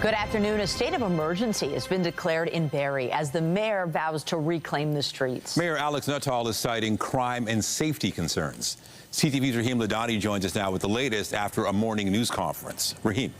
Good afternoon. A state of emergency has been declared in Barrie as the mayor vows to reclaim the streets. Mayor Alex Nuttall is citing crime and safety concerns. CTV's Rahim Ladhani joins us now with the latest after a morning news conference. Rahim.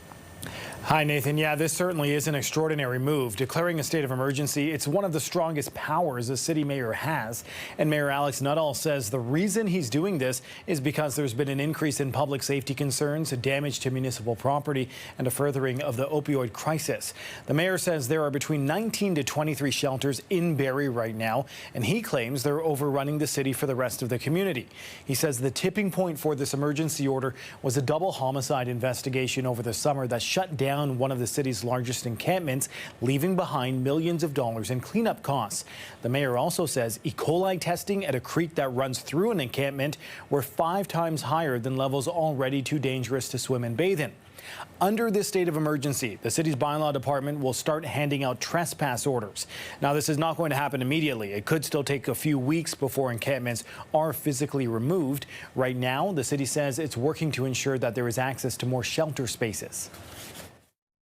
Hi, Nathan. Yeah, this certainly is an extraordinary move. Declaring a state of emergency, it's one of the strongest powers a city mayor has. And Mayor Alex Nuttall says the reason he's doing this is because there's been an increase in public safety concerns, damage to municipal property, and a furthering of the opioid crisis. The mayor says there are between 19 to 23 shelters in Barrie right now, and he claims they're overrunning the city for the rest of the community. He says the tipping point for this emergency order was a double homicide investigation over the summer that shut down one of the city's largest encampments, leaving behind millions of dollars in cleanup costs. The mayor also says E. coli testing at a creek that runs through an encampment were 5 times higher than levels already too dangerous to swim and bathe in. Under this state of emergency, the city's bylaw department will start handing out trespass orders. Now, this is not going to happen immediately. It could still take a few weeks before encampments are physically removed. Right now, the city says it's working to ensure that there is access to more shelter spaces.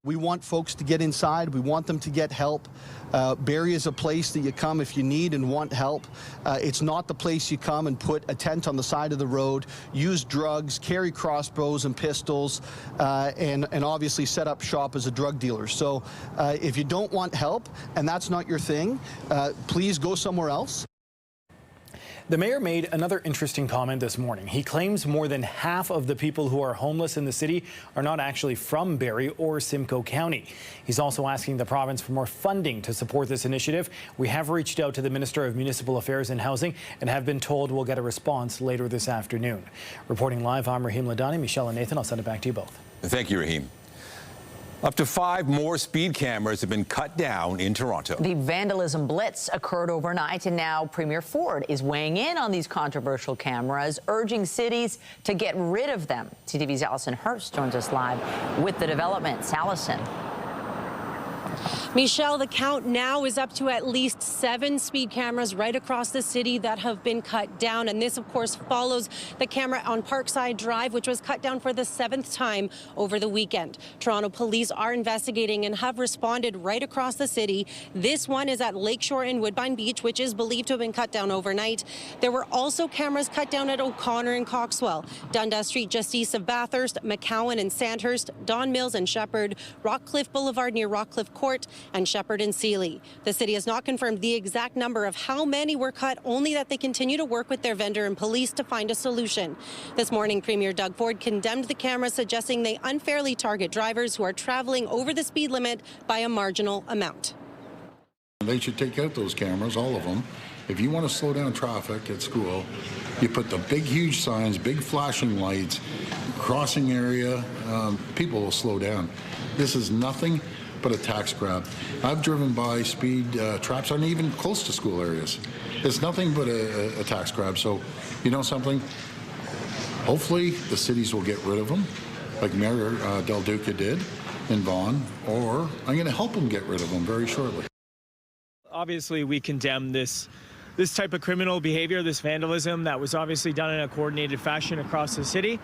We want folks to get inside. We want them to get help. Barrie is a place that you come if you need and want help. It's not the place you come and put a tent on the side of the road, use drugs, carry crossbows and pistols, and obviously set up shop as a drug dealer. So if you don't want help and that's not your thing, please go somewhere else. The mayor made another interesting comment this morning. He claims more than half of the people who are homeless in the city are not actually from Barrie or Simcoe County. He's also asking the province for more funding to support this initiative. We have reached out to the Minister of Municipal Affairs and Housing and have been told we'll get a response later this afternoon. Reporting live, I'm Rahim Ladhani. Michelle and Nathan, I'll send it back to you both. Thank you, Rahim. Up to 5 more speed cameras have been cut down in Toronto. The vandalism blitz occurred overnight, and now Premier Ford is weighing in on these controversial cameras, urging cities to get rid of them. CTV's Allison Hurst joins us live with the developments. Allison. Michelle, the count now is up to at least 7 speed cameras right across the city that have been cut down. And this, of course, follows the camera on Parkside Drive, which was cut down for the 7th time over the weekend. Toronto police are investigating and have responded right across the city. This one is at Lakeshore and Woodbine Beach, which is believed to have been cut down overnight. There were also cameras cut down at O'Connor and Coxwell, Dundas Street just east of Bathurst, McCowan and Sandhurst, Don Mills and Shepherd, Rockcliffe Boulevard near Rockcliffe Court, and Shepherd and Seeley. The city has not confirmed the exact number of how many were cut, only that they continue to work with their vendor and police to find a solution. This morning, Premier Doug Ford condemned the cameras, suggesting they unfairly target drivers who are traveling over the speed limit by a marginal amount. They should take out those cameras, all of them. If you want to slow down traffic at school, you put the big, huge signs, big flashing lights, crossing area, people will slow down. This is nothing but a tax grab. I've driven by speed traps aren't even close to school areas. It's nothing but a tax grab. So, you know something? Hopefully the cities will get rid of them, like Mayor Del Duca did in Vaughan, or I'm going to help them get rid of them very shortly. Obviously, we condemn this type of criminal behavior, this vandalism that was obviously done in a coordinated fashion across the city.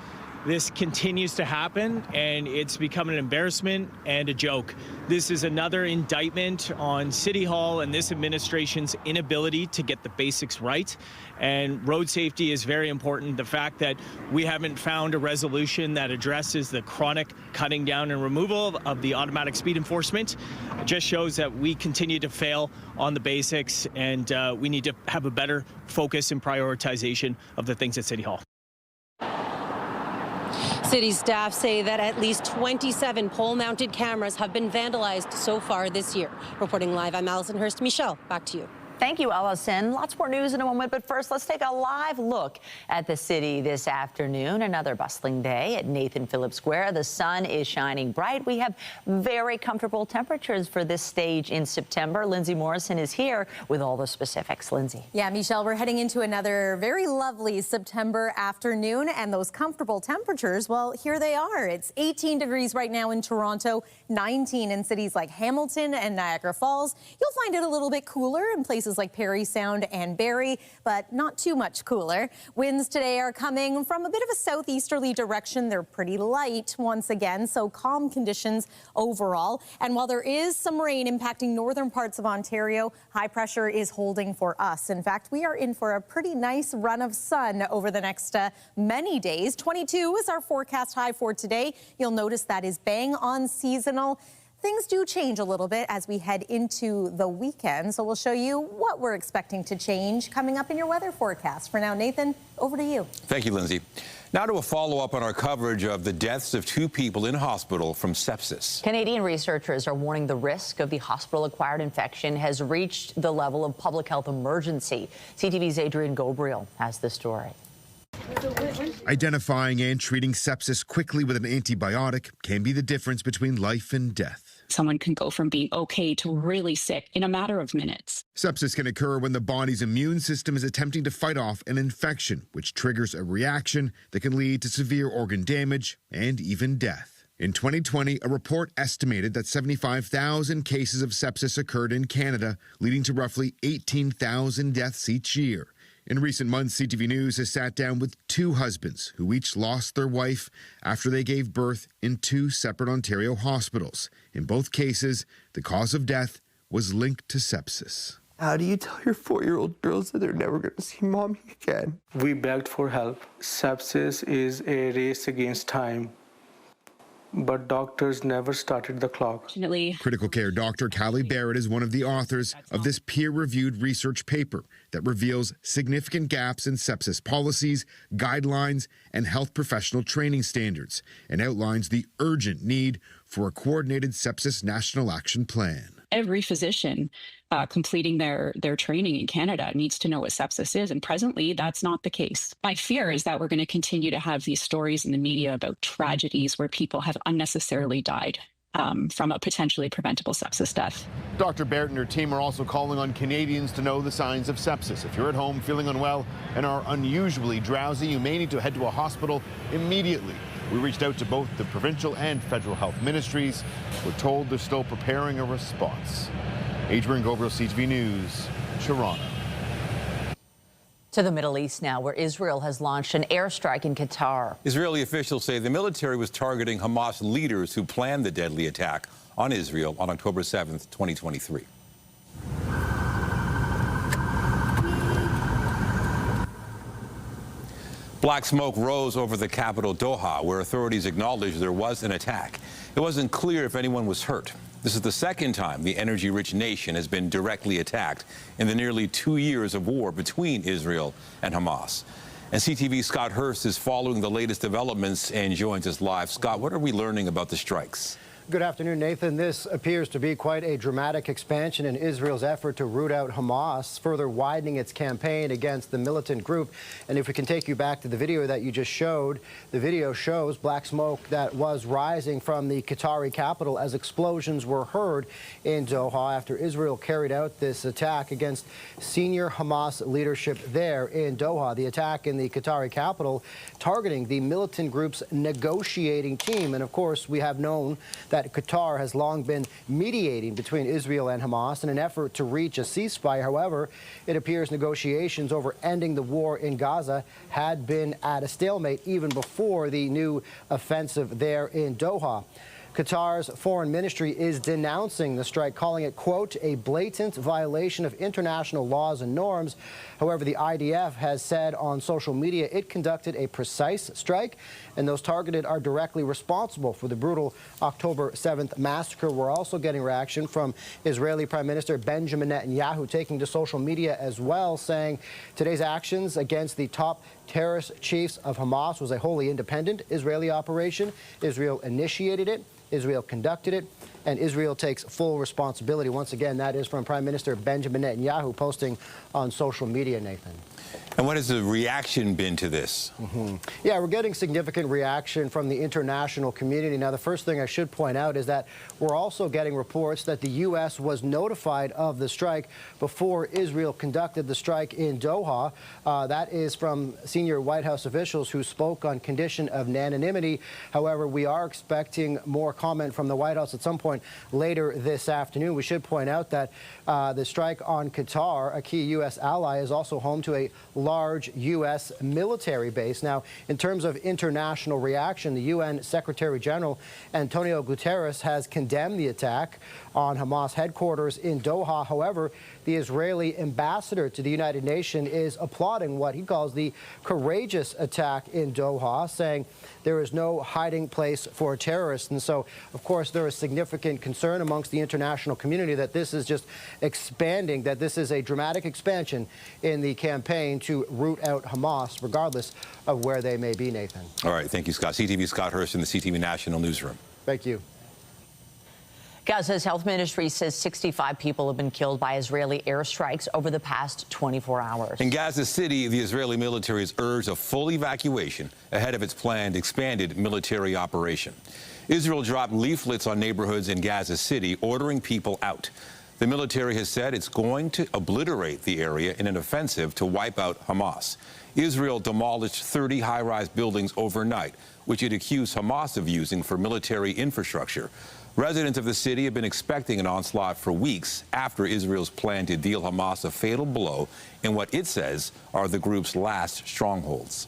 This continues to happen, and it's become an embarrassment and a joke. This is another indictment on City Hall and this administration's inability to get the basics right. And road safety is very important. The fact that we haven't found a resolution that addresses the chronic cutting down and removal of the automatic speed enforcement just shows that we continue to fail on the basics, and we need to have a better focus and prioritization of the things at City Hall. City staff say that at least 27 pole-mounted cameras have been vandalized so far this year. Reporting live, I'm Allison Hurst. Michelle, back to you. Thank you, Allison. Lots more news in a moment, but first, let's take a live look at the city this afternoon. Another bustling day at Nathan Phillips Square. The sun is shining bright. We have very comfortable temperatures for this stage in September. Lindsay Morrison is here with all the specifics. Lindsay. Yeah, Michelle, we're heading into another very lovely September afternoon, and those comfortable temperatures, well, here they are. It's 18 degrees right now in Toronto, 19 in cities like Hamilton and Niagara Falls. You'll find it a little bit cooler in places places like Parry Sound and Barrie, but not too much cooler. Winds today are coming from a bit of a southeasterly direction. They're pretty light once again, so calm conditions overall. And while there is some rain impacting northern parts of Ontario, high pressure is holding for us. In fact, we are in for a pretty nice run of sun over the next many days. 22 is our forecast high for today. You'll notice that is bang on seasonal. Things do change a little bit as we head into the weekend, so we'll show you what we're expecting to change coming up in your weather forecast. For now, Nathan, over to you. Thank you, Lindsay. Now to a follow-up on our coverage of the deaths of 2 people in hospital from sepsis. Canadian researchers are warning the risk of the hospital-acquired infection has reached the level of public health emergency. CTV's Adrian Gobriel has the story. Identifying and treating sepsis quickly with an antibiotic can be the difference between life and death. Someone can go from being okay to really sick in a matter of minutes. Sepsis can occur when the body's immune system is attempting to fight off an infection, which triggers a reaction that can lead to severe organ damage and even death. In 2020, a report estimated that 75,000 cases of sepsis occurred in Canada, leading to roughly 18,000 deaths each year. In recent months, CTV News has sat down with 2 husbands who each lost their wife after they gave birth in 2 separate Ontario hospitals. In both cases, the cause of death was linked to sepsis. How do you tell your 4-year-old girls that they're never going to see mommy again? We begged for help. Sepsis is a race against time, but doctors never started the clock. Critical care doctor Callie Barrett is one of the authors of this peer-reviewed research paper that reveals significant gaps in sepsis policies, guidelines, and health professional training standards, and outlines the urgent need for a coordinated sepsis national action plan. Every physician completing their training in Canada needs to know what sepsis is, and presently that's not the case. My fear is that we're going to continue to have these stories in the media about tragedies where people have unnecessarily died from a potentially preventable sepsis death. Dr. Barrett and her team are also calling on Canadians to know the signs of sepsis. If you're at home feeling unwell and are unusually drowsy, you may need to head to a hospital immediately. We reached out to both the provincial and federal health ministries. We're told they're still preparing a response. Adrian Gobriel, CTV News, Toronto. To the Middle East now, where Israel has launched an airstrike in Qatar. Israeli officials say the military was targeting Hamas leaders who planned the deadly attack on Israel on October 7th, 2023. Black smoke rose over the capital, Doha, where authorities acknowledged there was an attack. It wasn't clear if anyone was hurt. This is the second time the energy-rich nation has been directly attacked in the nearly 2 years of war between Israel and Hamas. And CTV's Scott Hurst is following the latest developments and joins us live. Scott, what are we learning about the strikes? Good afternoon, Nathan. This appears to be quite a dramatic expansion in Israel's effort to root out Hamas, further widening its campaign against the militant group. And if we can take you back to the video that you just showed, the video shows black smoke that was rising from the Qatari capital as explosions were heard in Doha after Israel carried out this attack against senior Hamas leadership there in Doha. The attack in the Qatari capital targeting the militant group's negotiating team. And of course, we have known that Qatar has long been mediating between Israel and Hamas in an effort to reach a ceasefire. However, it appears negotiations over ending the war in Gaza had been at a stalemate even before the new offensive there in Doha. Qatar's foreign ministry is denouncing the strike, calling it, quote, a blatant violation of international laws and norms. However, the IDF has said on social media it conducted a precise strike, and those targeted are directly responsible for the brutal October 7th massacre. We're also getting reaction from Israeli Prime Minister Benjamin Netanyahu, taking to social media as well, saying today's actions against the top terrorist chiefs of Hamas was a wholly independent Israeli operation. Israel initiated it. Israel conducted it, and Israel takes full responsibility. Once again, that is from Prime Minister Benjamin Netanyahu posting on social media, Nathan. And what has the reaction been to this? Yeah, we're getting significant reaction from the international community. Now, the first thing I should point out is that we're also getting reports that the U.S. was notified of the strike before Israel conducted the strike in Doha. That is from senior White House officials who spoke on condition of anonymity. However, we are expecting more comment from the White House at some point later this afternoon. We should point out that the strike on Qatar, a key U.S. ally, is also home to a large U.S. military base. Now, in terms of international reaction, the UN Secretary General Antonio Guterres has condemned the attack on Hamas headquarters in Doha. However, the Israeli ambassador to the United Nations is applauding what he calls the courageous attack in Doha, saying there is no hiding place for terrorists. And so, of course, there is significant concern amongst the international community that this is just expanding, that this is a dramatic expansion in the campaign to root out Hamas, regardless of where they may be, Nathan. All right. Thank you, Scott. CTV Scott Hurst in the CTV National Newsroom. Thank you. Gaza's health ministry says 65 people have been killed by Israeli airstrikes over the past 24 hours. In Gaza City, the Israeli military has urged a full evacuation ahead of its planned expanded military operation. Israel dropped leaflets on neighborhoods in Gaza City ordering people out. The military has said it's going to obliterate the area in an offensive to wipe out Hamas. Israel demolished 30 high-rise buildings overnight, which it accused Hamas of using for military infrastructure. Residents of the city have been expecting an onslaught for weeks after Israel's plan to deal Hamas a fatal blow in what it says are the group's last strongholds.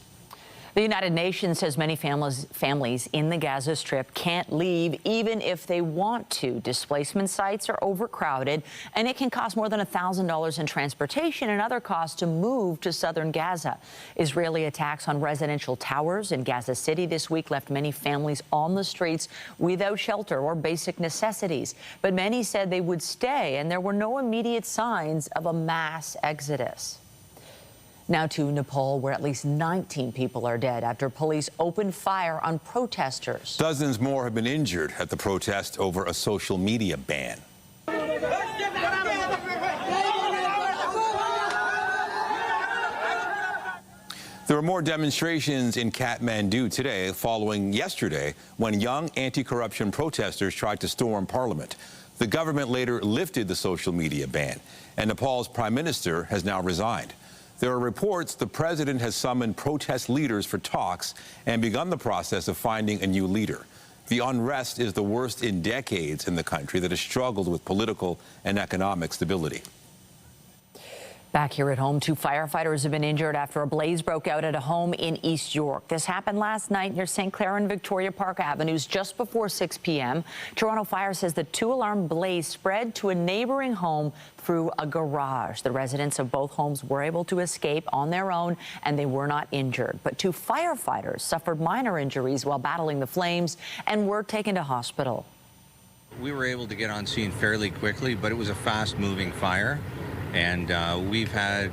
The United Nations says many families in the Gaza Strip can't leave even if they want to. Displacement sites are overcrowded, and it can cost more than $1,000 in transportation and other costs to move to southern Gaza. Israeli attacks on residential towers in Gaza City this week left many families on the streets without shelter or basic necessities. But many said they would stay, and there were no immediate signs of a mass exodus. Now to Nepal, where at least 19 people are dead after police opened fire on protesters. Dozens more have been injured at the protest over a social media ban. There were more demonstrations in Kathmandu today following yesterday when young anti-corruption protesters tried to storm Parliament. The government later lifted the social media ban, and Nepal's prime minister has now resigned. There are reports the president has summoned protest leaders for talks and begun the process of finding a new leader. The unrest is the worst in decades in the country that has struggled with political and economic stability. Back here at home, 2 firefighters have been injured after a blaze broke out at a home in East York. This happened last night near St. Clair and Victoria Park Avenues just before 6 p.m. Toronto Fire says the 2-alarm blaze spread to a neighboring home through a garage. The residents of both homes were able to escape on their own, and they were not injured. But 2 firefighters suffered minor injuries while battling the flames and were taken to hospital. We were able to get on scene fairly quickly, but it was a fast-moving fire. And we've had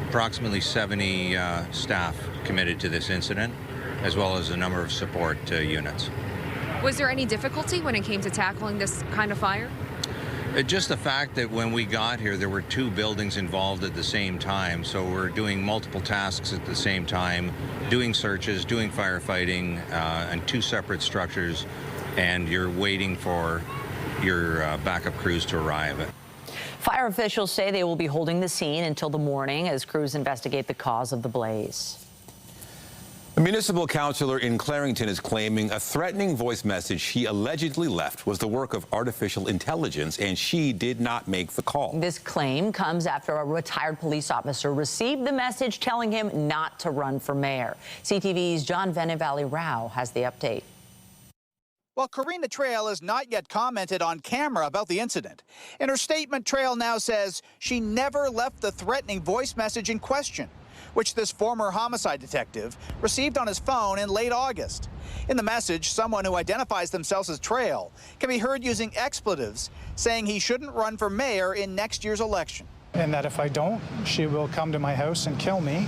approximately 70 staff committed to this incident, as well as a number of support units. Was there any difficulty when it came to tackling this kind of fire? Just the fact that when we got here, there were 2 buildings involved at the same time. So we're doing multiple tasks at the same time, doing searches, doing firefighting, and 2 separate structures. And you're waiting for your backup crews to arrive. Fire officials say they will be holding the scene until the morning as crews investigate the cause of the blaze. A municipal councillor in Clarington is claiming a threatening voice message she allegedly left was the work of artificial intelligence, and she did not make the call. This claim comes after a retired police officer received the message telling him not to run for mayor. CTV's John Venevali Rao has the update. Well, Karina Trail has not yet commented on camera about the incident. In her statement, Trail now says she never left the threatening voice message in question, which this former homicide detective received on his phone in late August. In the message, someone who identifies themselves as Trail can be heard using expletives, saying he shouldn't run for mayor in next year's election. And that if I don't, she will come to my house and kill me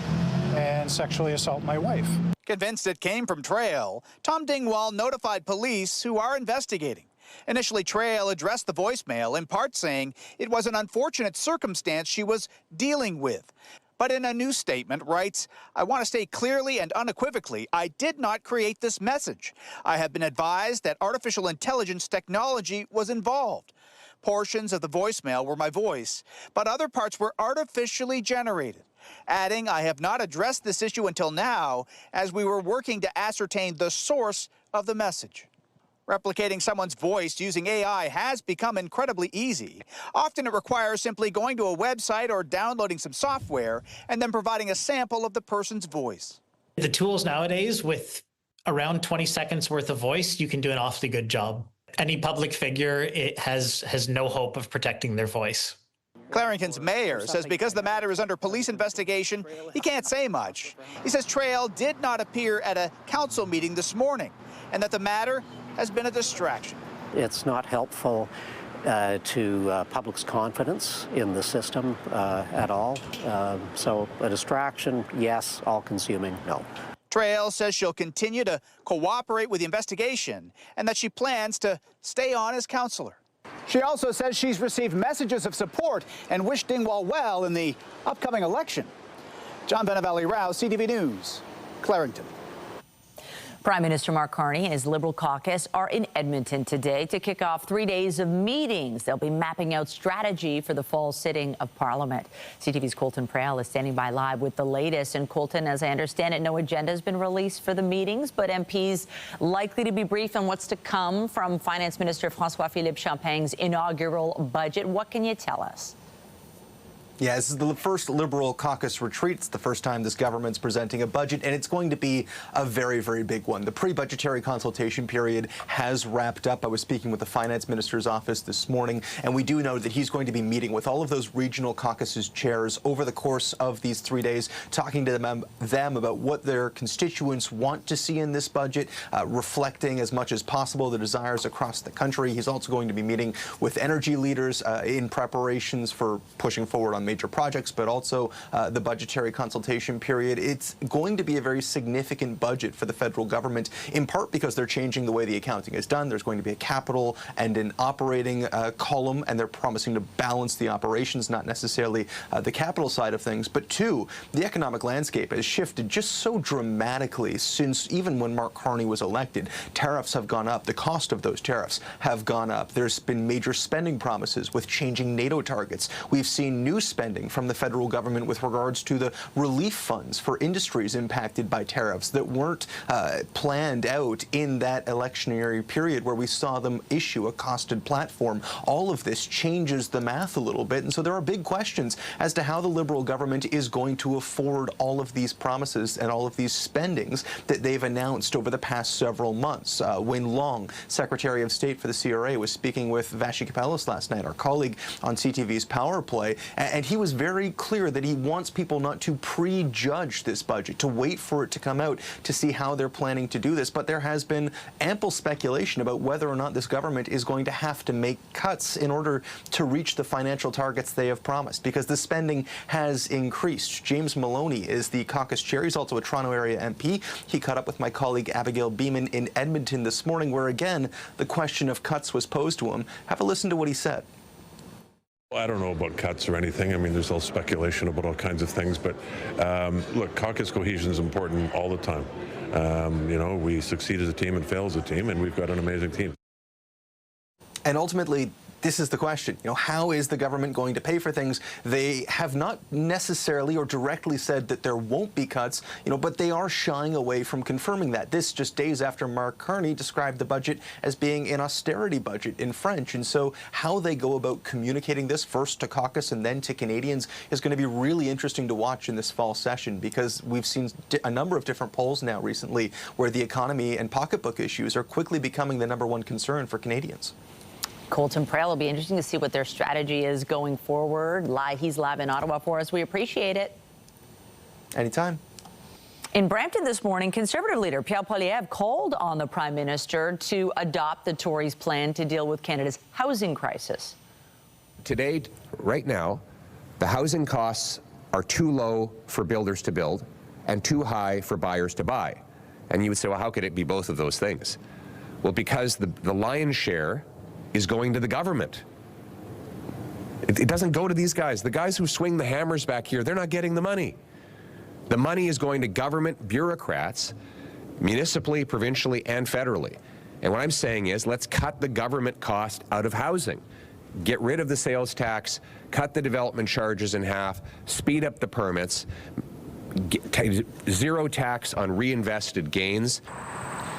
and sexually assault my wife. Convinced it came from Trail, Tom Dingwall notified police who are investigating. Initially, Trail addressed the voicemail, in part saying it was an unfortunate circumstance she was dealing with. but in a new statement writes, "I want to state clearly and unequivocally, I did not create this message. I have been advised that artificial intelligence technology was involved. Portions of the voicemail were my voice, but other parts were artificially generated." Adding, "I have not addressed this issue until now, as we were working to ascertain the source of the message." Replicating someone's voice using AI has become incredibly easy. Often it requires simply going to a website or downloading some software and then providing a sample of the person's voice. The tools nowadays, with around 20 seconds worth of voice, you can do an awfully good job. Any public figure, it has no hope of protecting their voice. Clarington's mayor says because the matter is under police investigation, he can't say much. He says Trail did not appear at a council meeting this morning and that the matter has been a distraction. It's not helpful to public's confidence in the system at all. So a distraction, yes. All-consuming, no. Trail says she'll continue to cooperate with the investigation and that she plans to stay on as councillor. She also says she's received messages of support and wished Dingwall well in the upcoming election. John Benavalli-Rao, CTV News, Clarington. Prime Minister Mark Carney and his Liberal caucus are in Edmonton today to kick off 3 days of meetings. They'll be mapping out strategy for the fall sitting of Parliament. CTV's Colton Prale is standing by live with the latest. And Colton, as I understand it, no agenda has been released for the meetings, but MPs likely to be briefed on what's to come from Finance Minister François-Philippe Champagne's inaugural budget. What can you tell us? Yeah, this is the first Liberal caucus retreat. It's the first time this government's presenting a budget, and it's going to be a very, very big one. The pre-budgetary consultation period has wrapped up. I was speaking with the finance minister's office this morning, and we do know that he's going to be meeting with all of those regional caucuses chairs over the course of these 3 days, talking to them about what their constituents want to see in this budget, reflecting as much as possible the desires across the country. He's also going to be meeting with energy leaders in preparations for pushing forward on major projects, but also the budgetary consultation period. It's going to be a very significant budget for the federal government, in part because they're changing the way the accounting is done. There's going to be a capital and an operating column, and they're promising to balance the operations, not necessarily the capital side of things. But two, the economic landscape has shifted just so dramatically since even when Mark Carney was elected. Tariffs have gone up. The cost of those tariffs have gone up. There's been major spending promises with changing NATO targets. We've seen new spending from the federal government with regards to the relief funds for industries impacted by tariffs that weren't planned out in that electionary period where we saw them issue a costed platform. All of this changes the math a little bit, and so there are big questions as to how the Liberal government is going to afford all of these promises and all of these spendings that they've announced over the past several months. Wayne Long, Secretary of State for the CRA, was speaking with Vashi Kapelis last night, our colleague on CTV's Power Play, and he was very clear that he wants people not to prejudge this budget, to wait for it to come out to see how they're planning to do this. But there has been ample speculation about whether or not this government is going to have to make cuts in order to reach the financial targets they have promised, because the spending has increased. James Maloney is the caucus chair. He's also a Toronto area MP. He caught up with my colleague Abigail Beeman in Edmonton this morning, where again the question of cuts was posed to him. Have a listen to what he said. I don't know about cuts or anything. I mean, there's all speculation about all kinds of things. But look, caucus cohesion is important all the time. You know, we succeed as a team and fail as a team, and we've got an amazing team. And ultimately, this is the question. You know, how is the government going to pay for things? They have not necessarily or directly said that there won't be cuts, you know, but they are shying away from confirming that. This just days after Mark Carney described the budget as being an austerity budget in French. And so how they go about communicating this first to caucus and then to Canadians is going to be really interesting to watch in this fall session, because we've seen a number of different polls now recently where the economy and pocketbook issues are quickly becoming the #1 concern for Canadians. Colton Prale, will be interesting to see what their strategy is going forward. He's live in Ottawa for us. We appreciate it. Anytime. In Brampton this morning, Conservative leader Pierre Poilievre called on the Prime Minister to adopt the Tories' plan to deal with Canada's housing crisis. Today, right now, the housing costs are too low for builders to build and too high for buyers to buy. And you would say, well, how could it be both of those things? Well, because the lion's share is going to the government. It doesn't go to these guys. The guys who swing the hammers back here, they're not getting the money. The money is going to government bureaucrats, municipally, provincially, and federally. And what I'm saying is, let's cut the government cost out of housing. Get rid of the sales tax, cut the development charges in half, speed up the permits, zero tax on reinvested gains.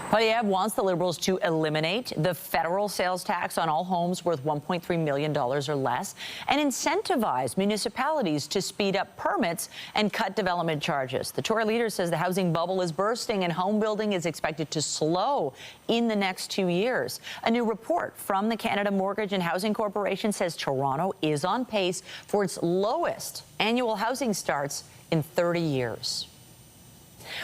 Poilievre wants the Liberals to eliminate the federal sales tax on all homes worth $1.3 million or less and incentivize municipalities to speed up permits and cut development charges. The Tory leader says the housing bubble is bursting and home building is expected to slow in the next 2 years. A new report from the Canada Mortgage and Housing Corporation says Toronto is on pace for its lowest annual housing starts in 30 years.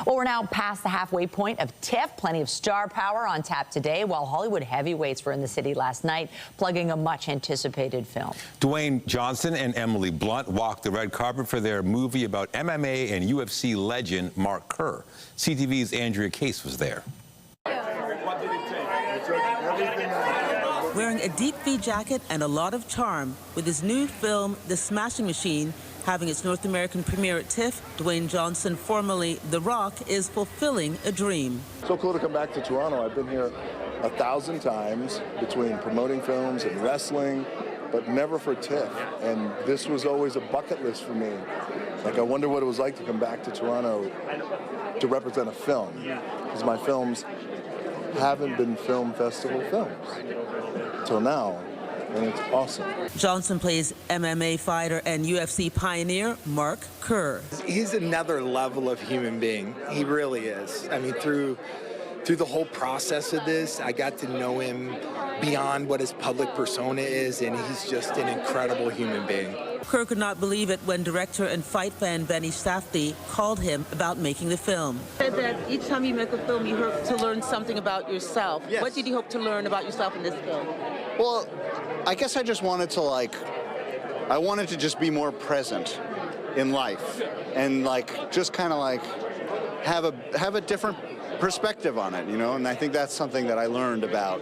Well, we're now past the halfway point of TIFF. Plenty of star power on tap today, while Hollywood heavyweights were in the city last night, plugging a much-anticipated film. Dwayne Johnson and Emily Blunt walked the red carpet for their movie about MMA and UFC legend Mark Kerr. CTV's Andrea Case was there. Wearing a deep V jacket and a lot of charm, with his new film, The Smashing Machine, having its North American premiere at TIFF, Dwayne Johnson, formerly The Rock, is fulfilling a dream. So cool to come back to Toronto. I've been here 1,000 times between promoting films and wrestling, but never for TIFF. And this was always a bucket list for me. Like, I wonder what it was like to come back to Toronto to represent a film, because my films haven't been film festival films till now. And it's awesome. Johnson plays MMA fighter and UFC pioneer Mark Kerr. He's another level of human being. He really is. I mean, through the whole process of this, I got to know him beyond what his public persona is, and he's just an incredible human being. Kerr could not believe it when director and fight fan Benny Safdie called him about making the film. He said that each time you make a film, you hope to learn something about yourself. Yes. What did you hope to learn about yourself in this film? Well, I guess I just wanted to I wanted to just be more present in life and just kind of have a different perspective on it, you know, and I think that's something that I learned about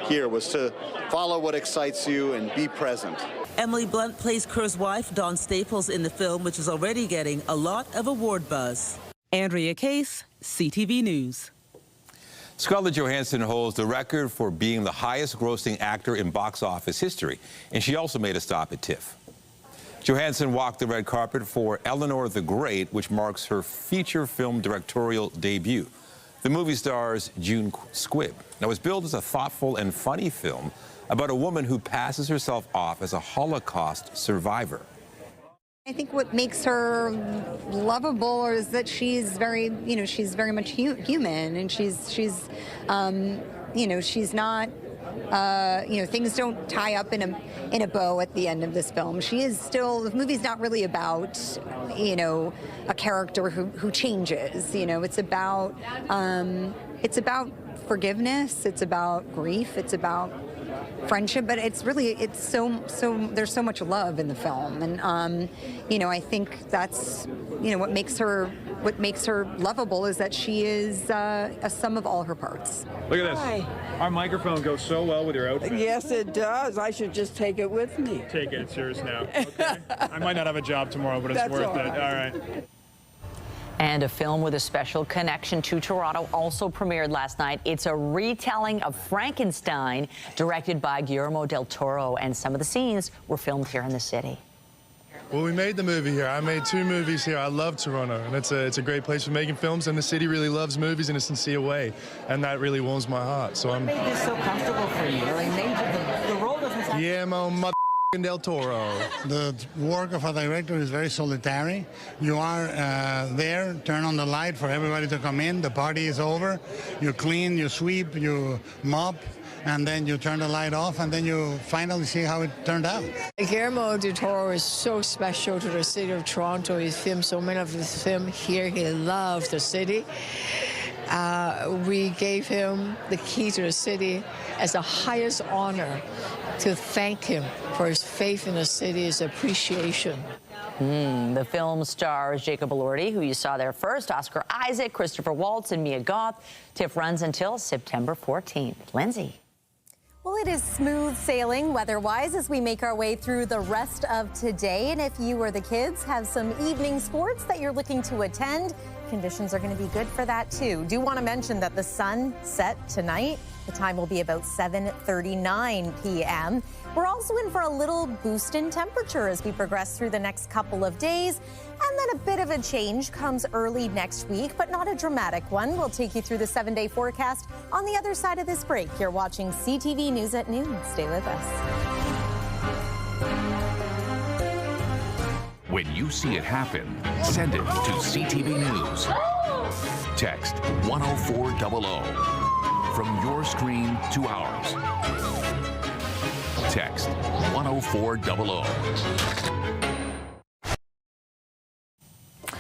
here, was to follow what excites you and be present. Emily Blunt plays Kerr's wife, Dawn Staples, in the film, which is already getting a lot of award buzz. Andrea Case, CTV News. Scarlett Johansson holds the record for being the highest-grossing actor in box office history, and she also made a stop at TIFF. Johansson walked the red carpet for Eleanor the Great, which marks her feature film directorial debut. The movie stars June Squibb. Now, it's billed as a thoughtful and funny film about a woman who passes herself off as a Holocaust survivor. I think what makes her lovable is that she's very, she's very much human, and she's not, things don't tie up in a bow at the end of this film. She is still, the movie's not really about, a character who changes. It's about forgiveness, it's about grief, it's about friendship, but there's so much love in the film, and I think that's what makes her lovable, is that she is a sum of all her parts. Look at this. Hi. Our microphone goes so well with your outfit. Yes, it does. I should just take it with me. Take it, it's yours now. Okay. I might not have a job tomorrow, but it's worth it. All right. And a film with a special connection to Toronto also premiered last night. It's a retelling of Frankenstein, directed by Guillermo del Toro, and some of the scenes were filmed here in the city. Well, we made the movie here. I made 2 movies here. I love Toronto, and it's a great place for making films, and the city really loves movies in a sincere way, and that really warms my heart. So What made this so comfortable for you? The role doesn't sound... Guillermo del Toro. The work of a director is very solitary. You are there, turn on the light for everybody to come in, the party is over, you clean, you sweep, you mop, and then you turn the light off, and then you finally see how it turned out. Guillermo del Toro is so special to the city of Toronto. He's filmed so many of his films here. He loves the city. We gave him the key to the city as the highest honor, to thank him for his faith in the city, his appreciation. The film stars Jacob Elordi, who you saw there first, Oscar Isaac, Christopher Waltz, and Mia Goth. TIFF runs until September 14th. Lindsay. Well, it is smooth sailing weather-wise as we make our way through the rest of today. And if you or the kids have some evening sports that you're looking to attend, conditions are going to be good for that too. Do want to mention that the sun set tonight. The time will be about 7:39 p.m. We're also in for a little boost in temperature as we progress through the next couple of days. And then a bit of a change comes early next week, but not a dramatic one. We'll take you through the 7-day forecast on the other side of this break. You're watching CTV News at noon. Stay with us. When you see it happen, send it to CTV News. Text 10400 from your screen to ours. Text 10400.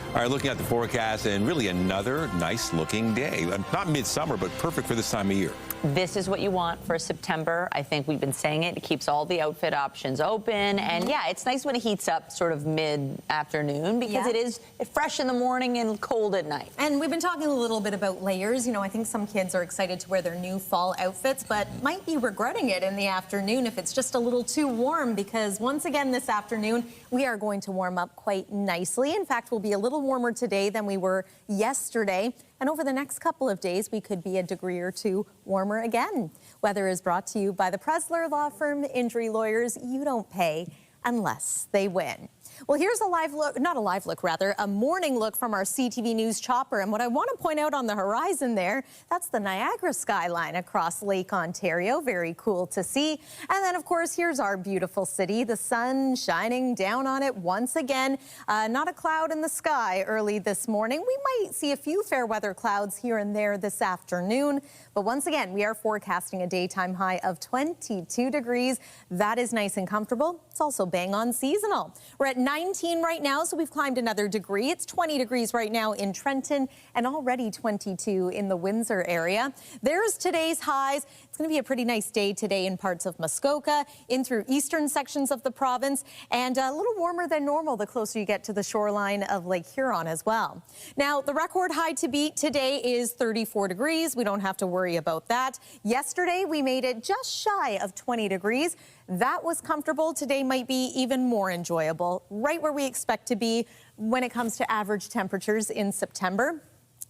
All right, looking at the forecast, and really another nice-looking day. Not midsummer, but perfect for this time of year. This is what you want for September. I think we've been saying it. It keeps all the outfit options open. And yeah, it's nice when it heats up sort of mid-afternoon because it is fresh in the morning and cold at night. And we've been talking a little bit about layers. You know, I think some kids are excited to wear their new fall outfits, but might be regretting it in the afternoon if it's just a little too warm, because once again this afternoon, we are going to warm up quite nicely. In fact, we'll be a little warmer today than we were yesterday. And over the next couple of days, we could be a degree or two warmer again. Weather is brought to you by the Presler Law Firm. Injury lawyers, you don't pay unless they win. Well, here's a live look, not a live look, rather, a morning look from our CTV News chopper. And what I want to point out on the horizon there, that's the Niagara skyline across Lake Ontario. Very cool to see. And then, of course, here's our beautiful city, the sun shining down on it once again. Not a cloud in the sky early this morning. We might see a few fair weather clouds here and there this afternoon. But once again, we are forecasting a daytime high of 22 degrees. That is nice and comfortable. It's also bang on seasonal. We're at 19 right now, so we've climbed another degree. It's 20 degrees right now in Trenton and already 22 in the Windsor area. There's today's highs. It's going to be a pretty nice day today in parts of Muskoka, in through eastern sections of the province, and a little warmer than normal the closer you get to the shoreline of Lake Huron as well. Now, the record high to beat today is 34 degrees. We don't have to worry about that. Yesterday, we made it just shy of 20 degrees. That was comfortable. Today might be even more enjoyable, right where we expect to be when it comes to average temperatures in September.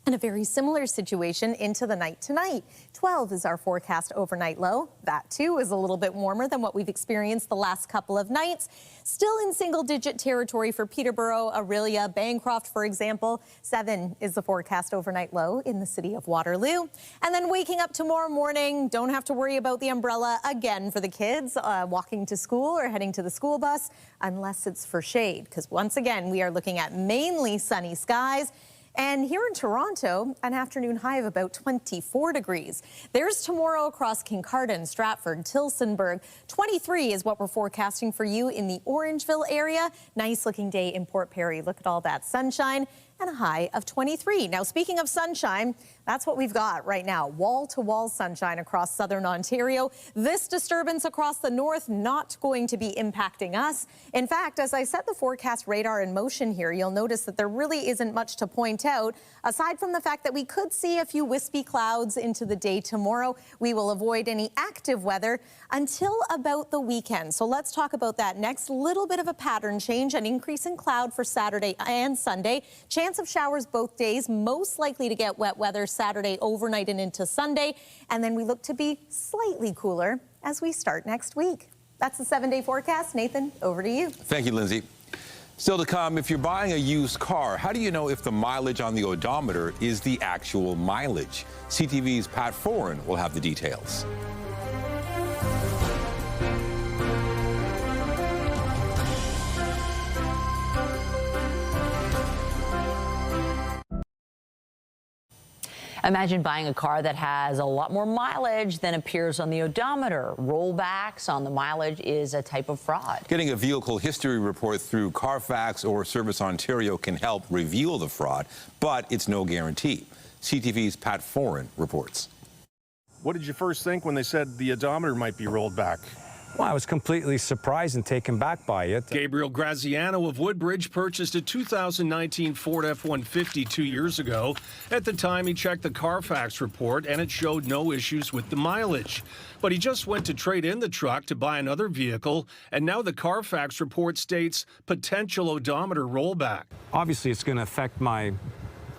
And a very similar situation into the night tonight. 12 is our forecast overnight low. That too is a little bit warmer than what we've experienced the last couple of nights. Still in single-digit territory for Peterborough, Orillia, Bancroft, for example. 7 is the forecast overnight low in the city of Waterloo. And then waking up tomorrow morning, don't have to worry about the umbrella again for the kids walking to school or heading to the school bus, unless it's for shade, because once again, we are looking at mainly sunny skies. And here in Toronto, an afternoon high of about 24 degrees. There's tomorrow across Kincardine, Stratford, Tillsonburg. 23 is what we're forecasting for you in the Orangeville area. Nice looking day in Port Perry. Look at all that sunshine. And a high of 23. Now, speaking of sunshine, that's what we've got right now. Wall-to-wall sunshine across southern Ontario. This disturbance across the north not going to be impacting us. In fact, as I set the forecast radar in motion here, you'll notice that there really isn't much to point out. Aside from the fact that we could see a few wispy clouds into the day tomorrow, we will avoid any active weather until about the weekend. So let's talk about that next. Little bit of a pattern change, an increase in cloud for Saturday and Sunday. Chance of showers both days, most likely to get wet weather Saturday overnight and into Sunday. And then we look to be slightly cooler as we start next week. That's the 7-day forecast. Nathan, over to you. Thank you, Lindsay. Still to come, if you're buying a used car, how do you know if the mileage on the odometer is the actual mileage? CTV's Pat Foran will have the details. Imagine buying a car that has a lot more mileage than appears on the odometer. Rollbacks on the mileage is a type of fraud. Getting a vehicle history report through Carfax or Service Ontario can help reveal the fraud, but it's no guarantee. CTV's Pat Foran reports. What did you first think when they said the odometer might be rolled back? Well, I was completely surprised and taken back by it. Gabriel Graziano of Woodbridge purchased a 2019 Ford F-150 2 years ago. At the time, he checked the Carfax report, and it showed no issues with the mileage. But he just went to trade in the truck to buy another vehicle, and now the Carfax report states potential odometer rollback. Obviously, it's going to affect my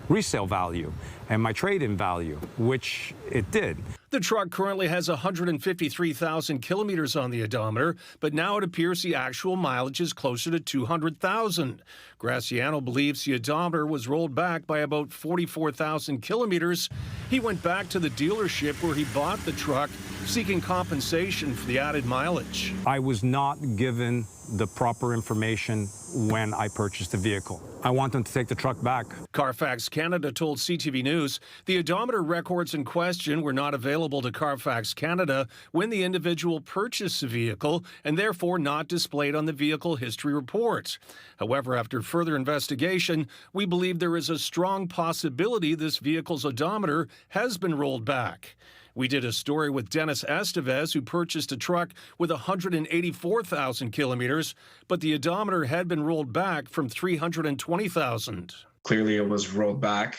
resale value and my trade-in value, which it did. The truck currently has 153,000 kilometers on the odometer, but now it appears the actual mileage is closer to 200,000. Graziano believes the odometer was rolled back by about 44,000 kilometers. He went back to the dealership where he bought the truck, seeking compensation for the added mileage. I was not given the proper information when I purchased the vehicle. I want them to take the truck back. Carfax Canada told CTV News the odometer records in question were not available to Carfax Canada when the individual purchased the vehicle and therefore not displayed on the vehicle history report. However, after further investigation, we believe there is a strong possibility this vehicle's odometer has been rolled back. We did a story with Dennis Estevez, who purchased a truck with 184,000 kilometers, but the odometer had been rolled back from 320,000. Clearly, it was rolled back.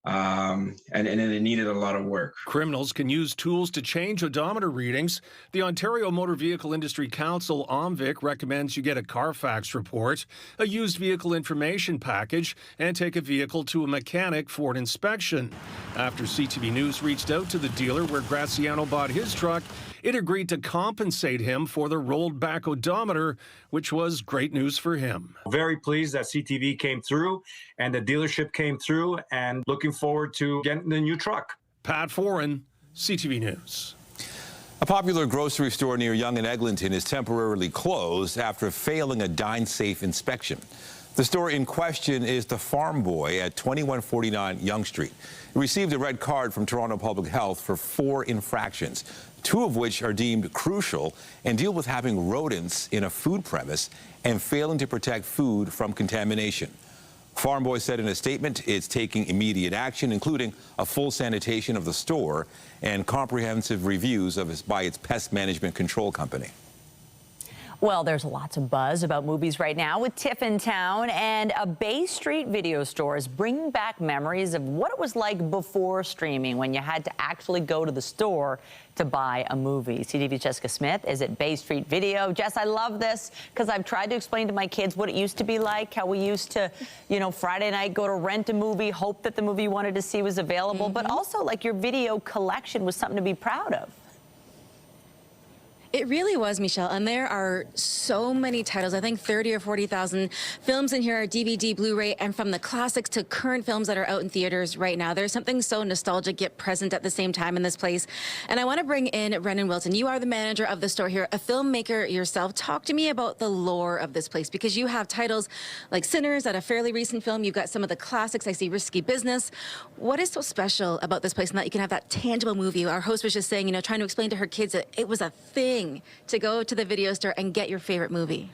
And it needed a lot of work. Criminals can use tools to change odometer readings. The Ontario Motor Vehicle Industry Council, OMVIC, recommends you get a Carfax report, a used vehicle information package, and take a vehicle to a mechanic for an inspection. After CTV News reached out to the dealer where Graziano bought his truck, it agreed to compensate him for the rolled back odometer, which was great news for him. Very pleased that CTV came through and the dealership came through, and looking forward to getting the new truck. Pat Foran, CTV News. A popular grocery store near Yonge and Eglinton is temporarily closed after failing a dine-safe inspection. The store in question is the Farm Boy at 2149 Yonge Street. It received a red card from Toronto Public Health for 4 infractions, 2 of which are deemed crucial and deal with having rodents in a food premise and failing to protect food from contamination. Farm Boy said in a statement it's taking immediate action, including a full sanitation of the store and comprehensive reviews by its pest management control company. Well, there's lots of buzz about movies right now with TIFF in town, and a Baystreet video store is bringing back memories of what it was like before streaming, when you had to actually go to the store to buy a movie. CTV's Jessica Smith is at Baystreet Video. Jess, I love this because I've tried to explain to my kids what it used to be like, how we used to, Friday night go to rent a movie, hope that the movie you wanted to see was available, but also like your video collection was something to be proud of. It really was, Michelle, and there are so many titles. I think 30 or 40,000 films in here are DVD, Blu-ray, and from the classics to current films that are out in theaters right now. There's something so nostalgic yet present at the same time in this place. And I want to bring in Rahim Ladhani. You are the manager of the store here, a filmmaker yourself. Talk to me about the lore of this place, because you have titles like Sinners, at a fairly recent film. You've got some of the classics. I see Risky Business. What is so special about this place and that you can have that tangible movie? Our host was just saying, trying to explain to her kids that it was a thing to go to the video store and get your favorite movie.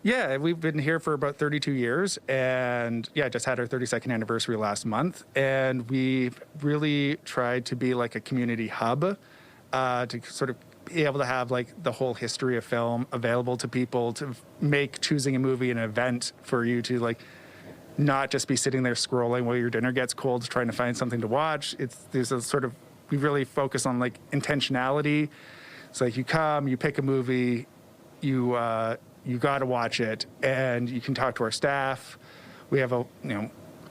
Yeah, we've been here for about 32 years, and just had our 32nd anniversary last month, and we've really tried to be like a community hub to sort of be able to have like the whole history of film available to people, to make choosing a movie an event for you to like not just be sitting there scrolling while your dinner gets cold trying to find something to watch. We really focus on like intentionality. It's like you come, you pick a movie, you got to watch it, and you can talk to our staff. We have a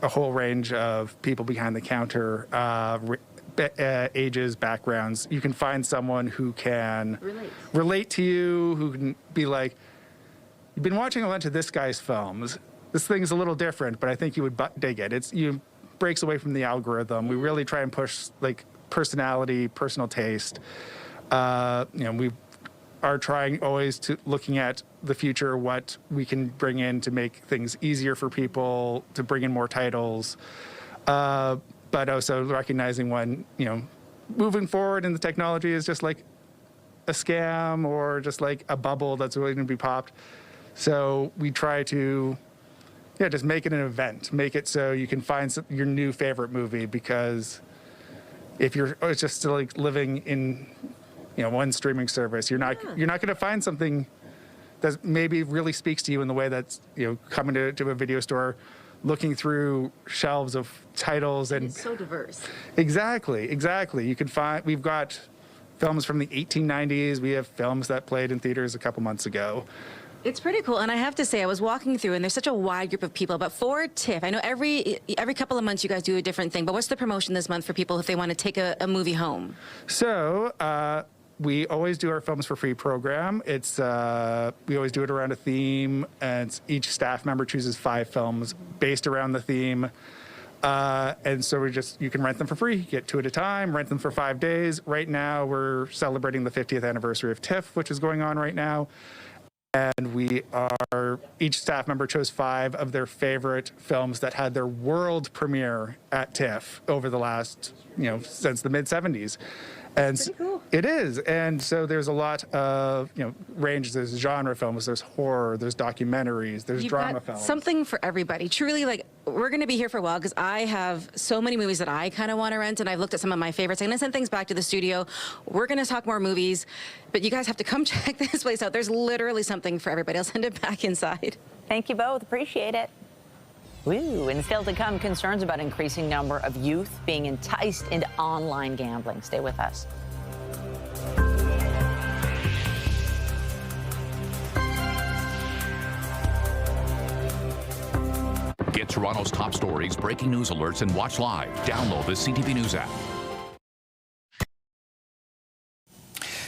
whole range of people behind the counter, ages, backgrounds. You can find someone who can relate to you, who can be like, you've been watching a bunch of this guy's films. This thing's a little different, but I think you would dig it. It breaks away from the algorithm. We really try and push like personality, personal taste. We are trying always to looking at the future, what we can bring in to make things easier for people, to bring in more titles, but also recognizing when, moving forward in the technology is just like a scam or just like a bubble that's waiting to be popped. So we try to, just make it an event, make it so you can find your new favorite movie, because if you're just still like living in one streaming service. You're not going to find something that maybe really speaks to you in the way that's, coming to a video store, looking through shelves of titles and It's so diverse. Exactly. You can find, we've got films from the 1890s. We have films that played in theaters a couple months ago. It's pretty cool, and I have to say, I was walking through, and there's such a wide group of people. But for TIFF, I know every couple of months you guys do a different thing. But what's the promotion this month for people if they want to take a movie home? So we always do our Films for Free program. It's we always do it around a theme, and each staff member chooses 5 films based around the theme. And so you can rent them for free, get 2 at a time, rent them for 5 days. Right now, we're celebrating the 50th anniversary of TIFF, which is going on right now. And each staff member chose 5 of their favorite films that had their world premiere at TIFF over the last, since the mid-70s. And pretty cool. It is. And so there's a lot of, range. There's genre films, there's horror, there's documentaries, there's drama films. Something for everybody. Truly, we're going to be here for a while because I have so many movies that I kind of want to rent, and I've looked at some of my favorites. I'm going to send things back to the studio. We're going to talk more movies, but you guys have to come check this place out. There's literally something for everybody. I'll send it back inside. Thank you both. Appreciate it. Woo. And still to come, concerns about increasing number of youth being enticed into online gambling. Stay with us. Get Toronto's top stories, breaking news alerts, and watch live. Download the CTV News app.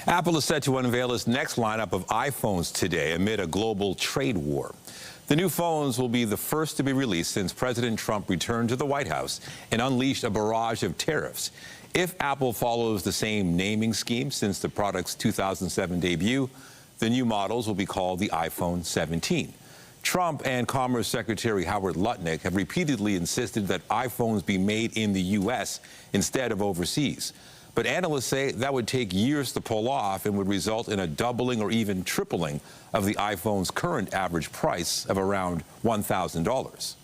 Apple is set to unveil its next lineup of iPhones today amid a global trade war. The new phones will be the first to be released since President Trump returned to the White House and unleashed a barrage of tariffs. If Apple follows the same naming scheme since the product's 2007 debut, the new models will be called the iPhone 17. Trump and Commerce Secretary Howard Lutnick have repeatedly insisted that iPhones be made in the U.S. instead of overseas. But analysts say that would take years to pull off and would result in a doubling or even tripling of the iPhone's current average price of around $1,000.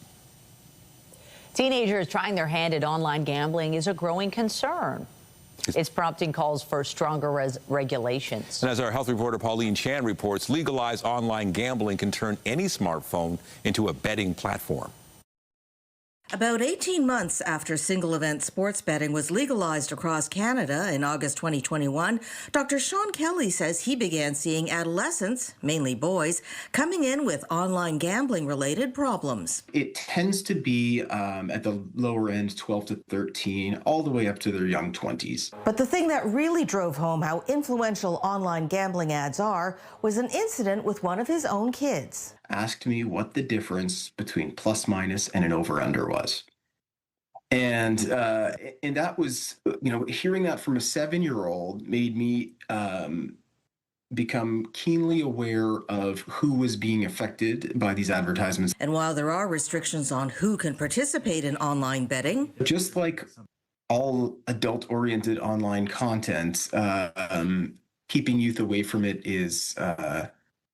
Teenagers trying their hand at online gambling is a growing concern. It's prompting calls for stronger regulations. And as our health reporter Pauline Chan reports, legalized online gambling can turn any smartphone into a betting platform. About 18 months after single-event sports betting was legalized across Canada in August 2021, Dr. Sean Kelly says he began seeing adolescents, mainly boys, coming in with online gambling-related problems. It tends to be at the lower end, 12 to 13, all the way up to their young 20s. But the thing that really drove home how influential online gambling ads are was an incident with one of his own kids. Asked me what the difference between plus minus and an over under was. And that was, hearing that from a 7-year-old made me become keenly aware of who was being affected by these advertisements. And while there are restrictions on who can participate in online betting, just like all adult-oriented online content, keeping youth away from it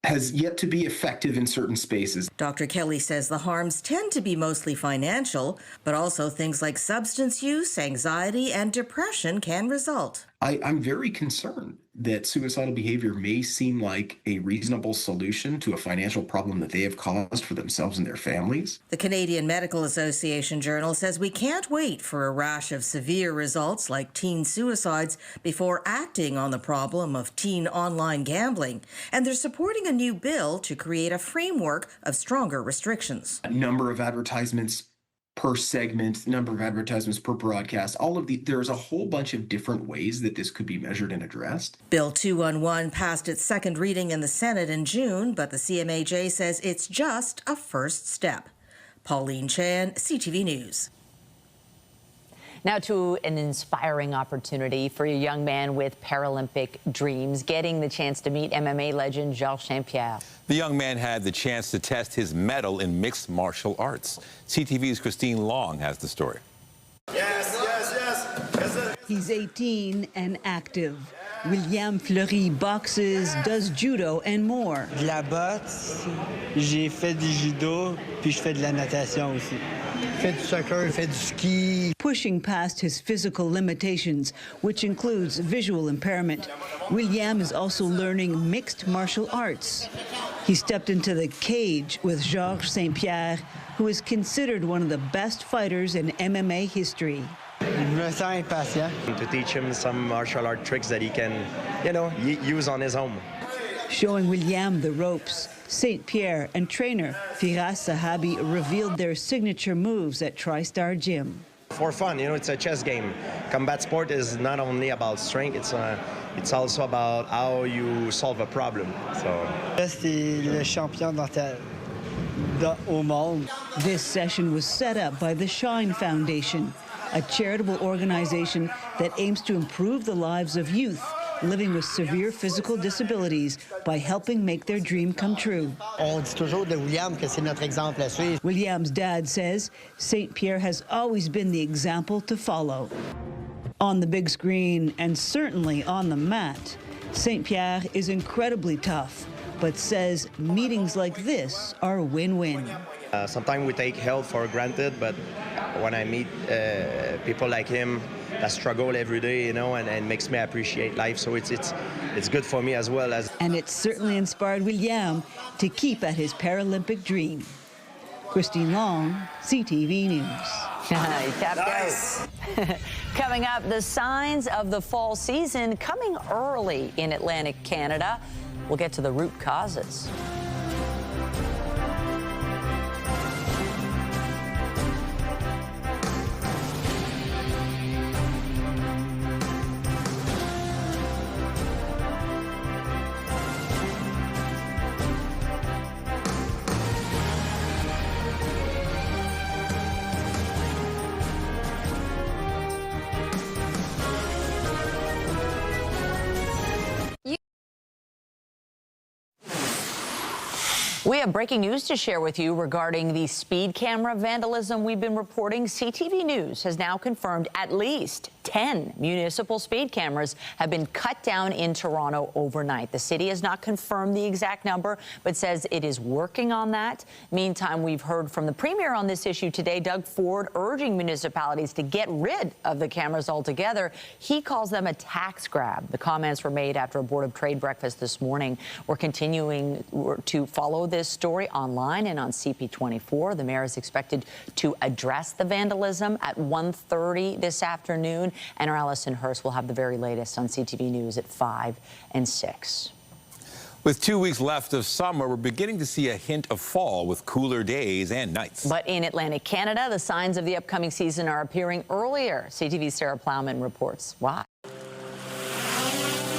has yet to be effective in certain spaces. Dr. Kelly says the harms tend to be mostly financial, but also things like substance use, anxiety, and depression can result. I'm very concerned that suicidal behavior may seem like a reasonable solution to a financial problem that they have caused for themselves and their families. The Canadian Medical Association Journal says we can't wait for a rash of severe results like teen suicides before acting on the problem of teen online gambling. And they're supporting a new bill to create a framework of stronger restrictions. A number of advertisements per segment, number of advertisements per broadcast, there's a whole bunch of different ways that this could be measured and addressed. Bill 211 passed its second reading in the Senate in June, but the CMAJ says it's just a first step. Pauline Chan, CTV News. Now to an inspiring opportunity for a young man with Paralympic dreams, getting the chance to meet MMA legend Georges St-Pierre. The young man had the chance to test his mettle in mixed martial arts. CTV's Christine Long has the story. Yes, yes, yes. He's 18 and active. William Fleury boxes, does judo and more. De la boxe, j'ai fait du judo, puis je fais de la natation aussi. fait du soccer, fait du ski. Pushing past his physical limitations, which includes visual impairment, William is also learning mixed martial arts. He stepped into the cage with Georges St-Pierre, who is considered one of the best fighters in MMA history. To teach him some martial art tricks that he can, use on his own. Showing William the ropes, St-Pierre and trainer Firas Sahabi revealed their signature moves at TriStar Gym. For fun, it's a chess game. Combat sport is not only about strength, it's also about how you solve a problem. This session was set up by the Shine Foundation, a charitable organization that aims to improve the lives of youth living with severe physical disabilities by helping make their dream come true. On dit toujours de William que c'est notre exemple à suivre. William's dad says St-Pierre has always been the example to follow. On the big screen and certainly on the mat, St-Pierre is incredibly tough, but says meetings like this are a win-win. Sometimes we take health for granted, but when I meet people like him that struggle every day, and makes me appreciate life, so it's good for me as well. And it certainly inspired William to keep at his Paralympic dream. Christine Long, CTV News. Nice. Coming up, the signs of the fall season coming early in Atlantic Canada. We'll get to the root causes. We have breaking news to share with you regarding the speed camera vandalism we've been reporting. CTV News has now confirmed at least 10 municipal speed cameras have been cut down in Toronto overnight. The city has not confirmed the exact number, but says it is working on that. Meantime, we've heard from the Premier on this issue today, Doug Ford, urging municipalities to get rid of the cameras altogether. He calls them a tax grab. The comments were made after a Board of Trade breakfast this morning. We're continuing to follow this story online and on CP24. The mayor is expected to address the vandalism at 1:30 this afternoon, and our Allison Hurst will have the very latest on CTV News at 5 and 6. With 2 weeks left of summer, we're beginning to see a hint of fall with cooler days and nights. But in Atlantic Canada, the signs of the upcoming season are appearing earlier. CTV's Sarah Plowman reports why.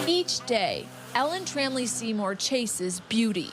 Each day, Ellen Tramley Seymour chases beauty.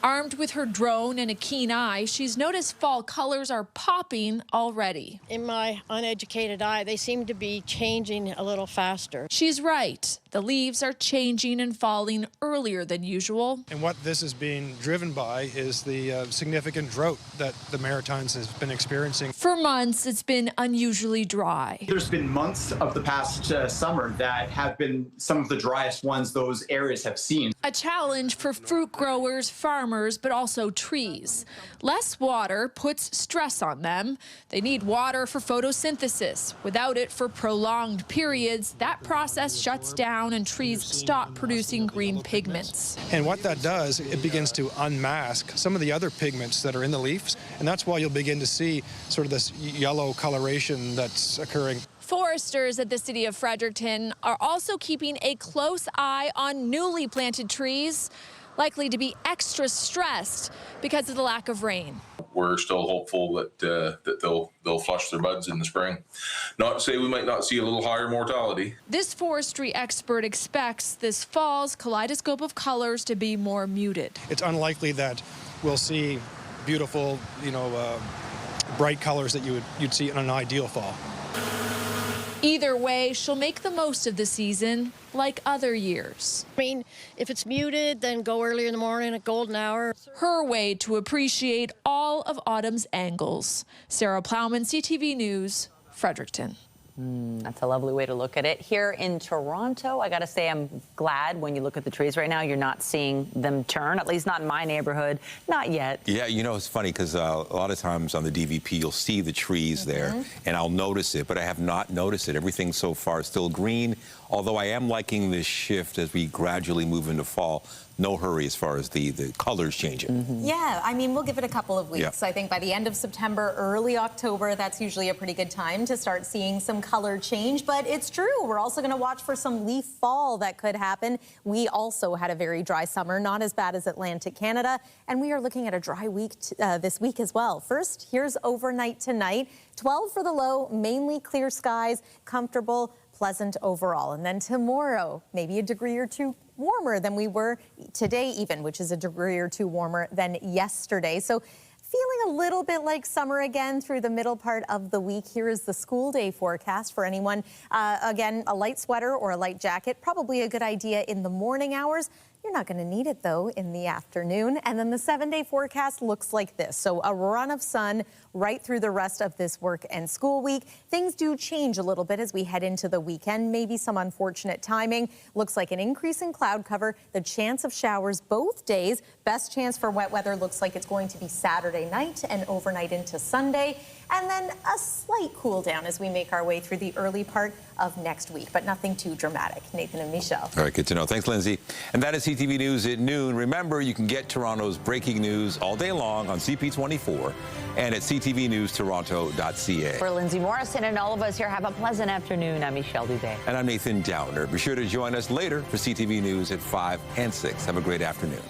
Armed with her drone and a keen eye, she's noticed fall colors are popping already. In my uneducated eye, they seem to be changing a little faster. She's right. The leaves are changing and falling earlier than usual. And what this is being driven by is the significant drought that the Maritimes has been experiencing. For months, it's been unusually dry. There's been months of the past summer that have been some of the driest ones those areas have seen. A challenge for fruit growers, farmers, but also trees. Less water puts stress on them. They need water for photosynthesis. Without it for prolonged periods, that process shuts down and trees stop producing green pigments. And what that does, it begins to unmask some of the other pigments that are in the leaves, and that's why you'll begin to see sort of this yellow coloration that's occurring. Foresters at the city of Fredericton are also keeping a close eye on newly planted trees, likely to be extra stressed because of the lack of rain. We're still hopeful that they'll flush their buds in the spring. Not to say we might not see a little higher mortality. This forestry expert expects this fall's kaleidoscope of colors to be more muted. It's unlikely that we'll see beautiful, bright colors that you'd see in an ideal fall. Either way, she'll make the most of the season like other years. I mean, if it's muted, then go earlier in the morning at golden hour. Her way to appreciate all of autumn's angles. Sarah Plowman, CTV News, Fredericton. That's a lovely way to look at it. Here in Toronto, I got to say I'm glad when you look at the trees right now, you're not seeing them turn, at least not in my neighborhood. Not yet. Yeah, you know, it's funny because a lot of times on the DVP, you'll see the trees there, and I'll notice it, but I have not noticed it. Everything so far is still green, although I am liking this shift as we gradually move into fall. No hurry as far as the colors changing. Yeah, I mean, we'll give it a couple of weeks. Yeah. I think by the end of September, early October, that's usually a pretty good time to start seeing some color change. But it's true, we're also going to watch for some leaf fall that could happen. We also had a very dry summer, not as bad as Atlantic Canada, and we are looking at a dry week this week as well. First, here's overnight tonight. 12 for the low, mainly clear skies, comfortable, pleasant overall. And then tomorrow, maybe a degree or two warmer than we were today even, which is a degree or two warmer than yesterday. So feeling a little bit like summer again through the middle part of the week. Here is the school day forecast for anyone. Again, a light sweater or a light jacket, probably a good idea in the morning hours. You're not going to need it, though, in the afternoon. And then the 7-day forecast looks like this. So a run of sun right through the rest of this work and school week. Things do change a little bit as we head into the weekend. Maybe some unfortunate timing. Looks like an increase in cloud cover. The chance of showers both days. Best chance for wet weather looks like it's going to be Saturday night and overnight into Sunday. And then a slight cool down as we make our way through the early part of next week, but nothing too dramatic. Nathan and Michelle. All right, good to know. Thanks, Lindsay. And that is CTV News at noon. Remember, you can get Toronto's breaking news all day long on CP24 and at ctvnewstoronto.ca. For Lindsay Morrison and all of us here, have a pleasant afternoon. I'm Michelle Dubé. And I'm Nathan Downer. Be sure to join us later for CTV News at 5 and 6. Have a great afternoon.